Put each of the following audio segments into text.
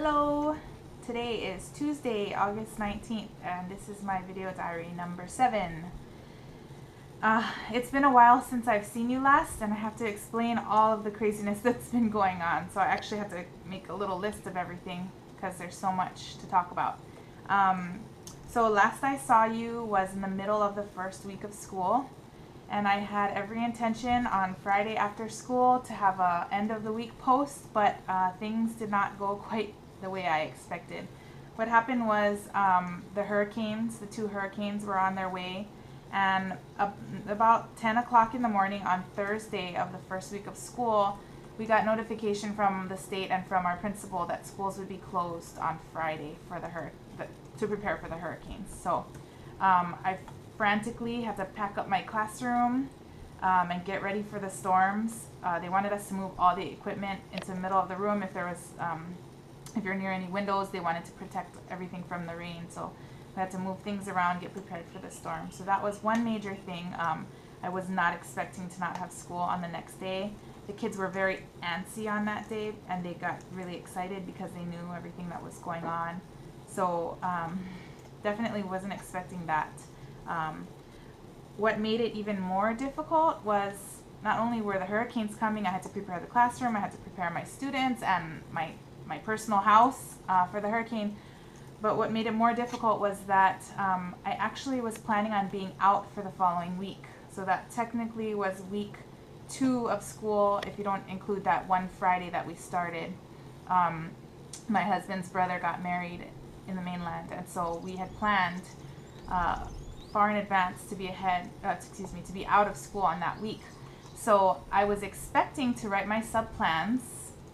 Hello! Today is Tuesday, August 19th, and this is my video diary number 7. It's been a while since I've seen you last, and I have to explain all of the craziness that's been going on. So I actually have to make a little list of everything because there's so much to talk about. So last I saw you was in the middle of the first week of school, and I had every intention on Friday after school to have a end of the week post, but things did not go quite the way I expected. What happened was the two hurricanes were on their way, and about 10 o'clock in the morning on Thursday of the first week of school, we got notification from the state and from our principal that schools would be closed on Friday for to prepare for the hurricanes. So I frantically had to pack up my classroom and get ready for the storms. They wanted us to move all the equipment into the middle of the room. If you're near any windows, they wanted to protect everything from the rain. So we had to move things around, get prepared for the storm. So that was one major thing. I was not expecting to not have school on the next day. The kids were very antsy on that day, and they got really excited because they knew everything that was going on. So definitely wasn't expecting that. What made it even more difficult was not only were the hurricanes coming, I had to prepare the classroom, I had to prepare my students and my personal house for the hurricane. But what made it more difficult was that I actually was planning on being out for the following week. So that technically was week 2 of school, if you don't include that one Friday that we started. My husband's brother got married in the mainland, and so we had planned far in advance to be out of school on that week. So I was expecting to write my sub plans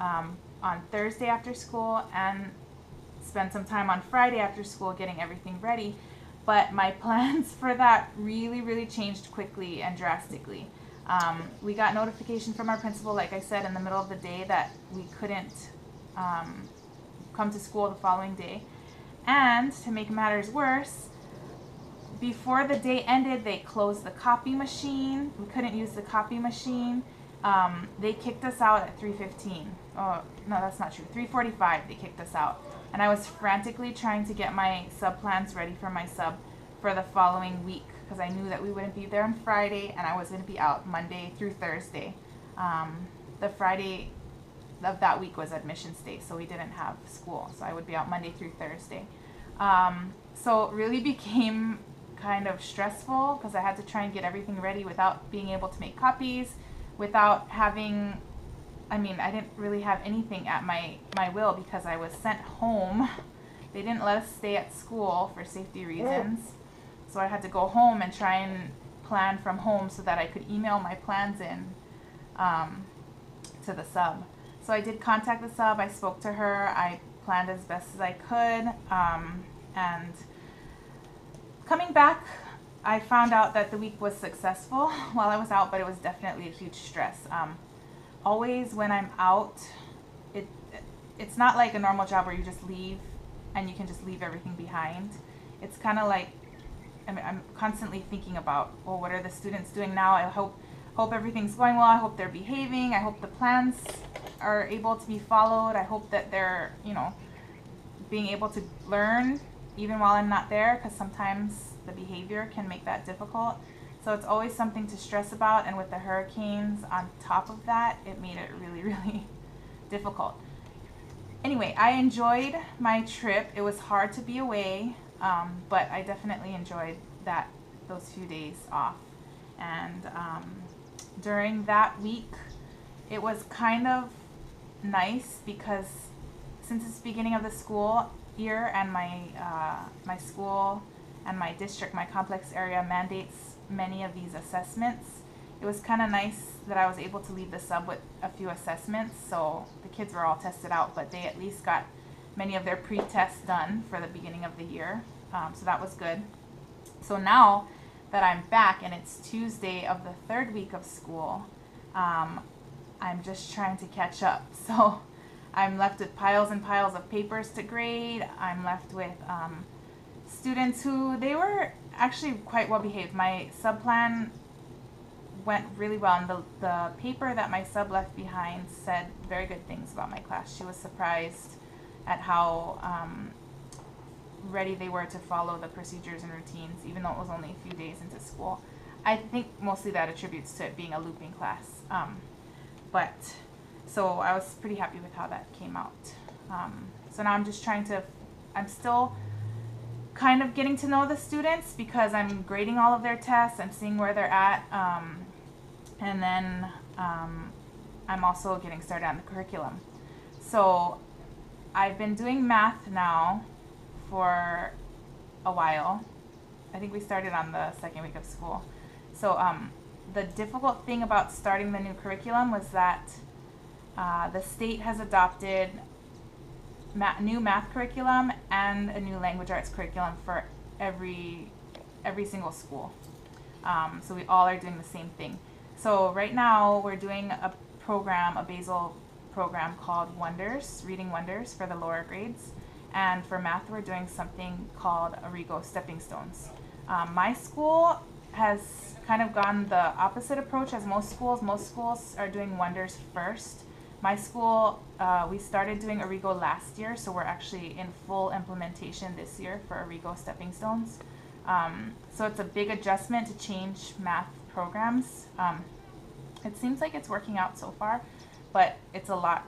on Thursday after school and spend some time on Friday after school getting everything ready. But my plans for that really changed quickly and drastically. We got notification from our principal, like I said, in the middle of the day that we couldn't come to school the following day. And to make matters worse, before the day ended, they closed the copy machine. We couldn't use the copy machine. They kicked us out at 3:15. Oh, no, that's not true. 3:45 they kicked us out. And I was frantically trying to get my sub plans ready for my sub for the following week because I knew that we wouldn't be there on Friday and I was going to be out Monday through Thursday. The Friday of that week was admissions day, so we didn't have school. So I would be out Monday through Thursday. So it really became kind of stressful because I had to try and get everything ready without being able to make copies, without having, I didn't really have anything at my will because I was sent home. They didn't let us stay at school for safety reasons. So I had to go home and try and plan from home so that I could email my plans in to the sub. So I did contact the sub, I spoke to her, I planned as best as I could, and coming back, I found out that the week was successful while I was out, but it was definitely a huge stress. Always when I'm out, it's not like a normal job where you just leave and you can just leave everything behind. It's kind of like, I'm constantly thinking about, well, what are the students doing now? I hope everything's going well. I hope they're behaving. I hope the plans are able to be followed. I hope that they're, being able to learn even while I'm not there, because sometimes the behavior can make that difficult. So it's always something to stress about, and with the hurricanes on top of that, it made it really difficult. Anyway, I enjoyed my trip. It was hard to be away, but I definitely enjoyed those few days off. And during that week, it was kind of nice because since it's the beginning of the school year and my school and my district, my complex area mandates many of these assessments, it was kind of nice that I was able to leave the sub with a few assessments. So the kids were all tested out, but they at least got many of their pre-tests done for the beginning of the year. So that was good. So now that I'm back and it's Tuesday of the 3rd week of school, I'm just trying to catch up. So I'm left with piles and piles of papers to grade. I'm left with students who, they were actually quite well behaved. My sub plan went really well, and the paper that my sub left behind said very good things about my class. She was surprised at how ready they were to follow the procedures and routines, even though it was only a few days into school. I think mostly that attributes to it being a looping class. So I was pretty happy with how that came out. So now I'm just I'm still kind of getting to know the students because I'm grading all of their tests, I'm seeing where they're at, and then I'm also getting started on the curriculum. So I've been doing math now for a while. I think we started on the second week of school. So the difficult thing about starting the new curriculum was that the state has adopted new math curriculum and a new language arts curriculum for every single school. So we all are doing the same thing. So right now we're doing a basal program called Wonders, Reading Wonders for the lower grades. And for math, we're doing something called Arrigo Stepping Stones. My school has kind of gone the opposite approach as most schools. Most schools are doing Wonders first. My school, we started doing Arrigo last year, so we're actually in full implementation this year for Arrigo Stepping Stones. So it's a big adjustment to change math programs. It seems like it's working out so far, but it's a lot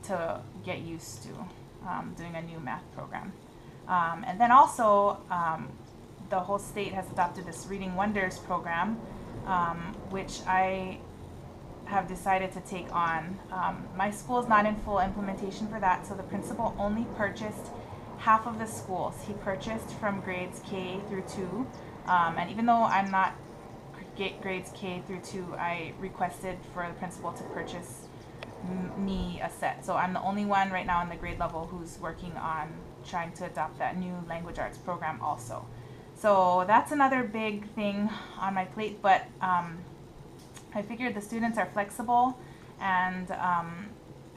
to get used to, doing a new math program. And then also, the whole state has adopted this Reading Wonders program, which I have decided to take on. My school is not in full implementation for that, so the principal only purchased half of the schools. He purchased from grades K through 2, and even though I'm not grades K through 2, I requested for the principal to purchase me a set. So I'm the only one right now in the grade level who's working on trying to adopt that new language arts program also. So that's another big thing on my plate, but I figured the students are flexible, and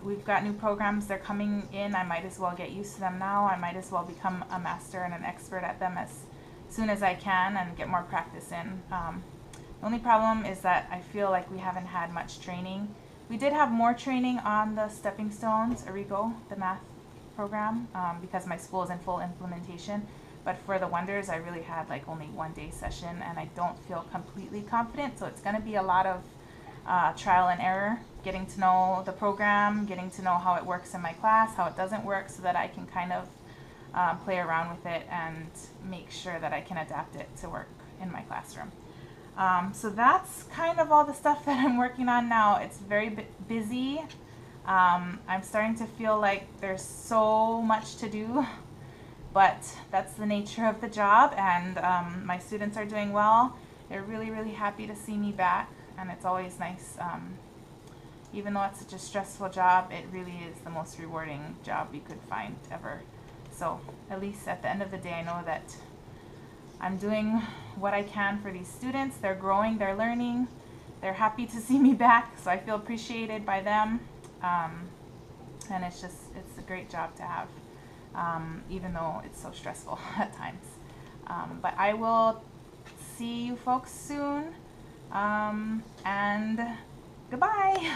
we've got new programs, they're coming in. I might as well get used to them now. I might as well become a master and an expert at them as soon as I can and get more practice in. The only problem is that I feel like we haven't had much training. We did have more training on the Stepping Stones, Arrigo, the math program, because my school is in full implementation. But for the Wonders, I really had like only 1 day session, and I don't feel completely confident. So it's going to be a lot of trial and error, getting to know the program, getting to know how it works in my class, how it doesn't work, so that I can kind of play around with it and make sure that I can adapt it to work in my classroom. So that's kind of all the stuff that I'm working on now. It's very busy. I'm starting to feel like there's so much to do. But that's the nature of the job, and my students are doing well. They're really, really happy to see me back, and it's always nice. Even though it's such a stressful job, it really is the most rewarding job you could find ever. So at least at the end of the day, I know that I'm doing what I can for these students. They're growing, they're learning, they're happy to see me back, so I feel appreciated by them. And it's a great job to have. Even though it's so stressful at times. But I will see you folks soon, and goodbye.